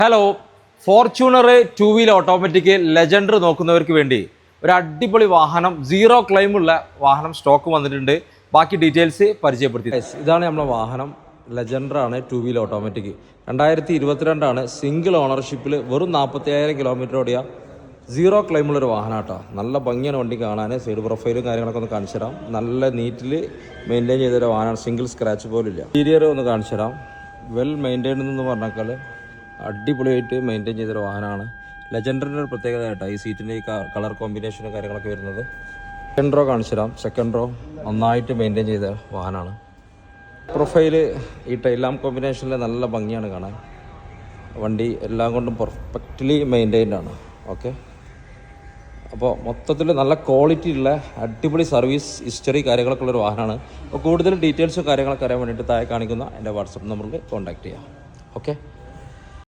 Hello, Fortuner 2 wheel automatic Legender നോക്കുന്നവർക്ക് വേണ്ടി ഒരു അടിപൊളി വാഹനം, സീറോ ക്ലെയിമുള്ള വാഹനം സ്റ്റോക്ക് വന്നിട്ടുണ്ട്. ബാക്കി ഡീറ്റെയിൽസ് പരിചയപ്പെടുത്തി. ഇതാണ് നമ്മുടെ വാഹനം, ലെജൻഡർ ആണ്, 2 വീൽ ഓട്ടോമാറ്റിക്. 2022 സിംഗിൾ ഓണർഷിപ്പിൽ വെറും 45,000 കിലോമീറ്റർ ഓടിയ സീറോ ക്ലെയിമുള്ളൊരു വാഹനം കേട്ടോ. നല്ല ഭംഗിയാണ് വണ്ടി കാണാൻ. സൈഡ് പ്രൊഫൈലും കാര്യങ്ങളൊക്കെ ഒന്ന് കാണിച്ചു തരാം. നല്ല നീറ്റിൽ മെയിൻറ്റെയിൻ ചെയ്തൊരു വാഹനമാണ്, സിംഗിൾ സ്ക്രാച്ച് പോലില്ല. ഇന്റീരിയർ ഒന്ന് കാണിച്ചു തരാം. വെൽ മെയിൻറ്റെയിൻഡ് എന്ന് പറഞ്ഞാൽ അടിപൊളിയായിട്ട് മെയിൻറ്റെയിൻ ചെയ്തൊരു വാഹനമാണ്. ലെജൻഡറിൻ്റെ ഒരു പ്രത്യേകത കേട്ടോ, ഈ സീറ്റിൻ്റെ ഈ കളർ കോമ്പിനേഷനും കാര്യങ്ങളൊക്കെ വരുന്നത്. സെക്കൻഡ് റോ കാണിച്ചു തരാം. സെക്കൻഡ് റോ നന്നായിട്ട് മെയിൻറ്റെയിൻ ചെയ്ത വാഹനമാണ്. പ്രൊഫൈല് ഈ ടൈൽ ലാമ്പ് കോമ്പിനേഷനിൽ നല്ല ഭംഗിയാണ് കാണാൻ. വണ്ടി എല്ലാം കൊണ്ടും പെർഫെക്റ്റ്ലി മെയിൻറ്റെയിൻഡ് ആണ്. ഓക്കെ, അപ്പോൾ മൊത്തത്തിൽ നല്ല ക്വാളിറ്റി ഉള്ള അടിപൊളി സർവീസ് ഹിസ്റ്ററി കാര്യങ്ങളൊക്കെ ഉള്ളൊരു വാഹനമാണ്. അപ്പോൾ കൂടുതൽ ഡീറ്റെയിൽസും കാര്യങ്ങളൊക്കെ അറിയാൻ വേണ്ടിയിട്ട് താഴെ കാണിക്കുന്ന എൻ്റെ വാട്സപ്പ് നമ്പറിൽ കോൺടാക്ട് ചെയ്യാം. ഓക്കെ.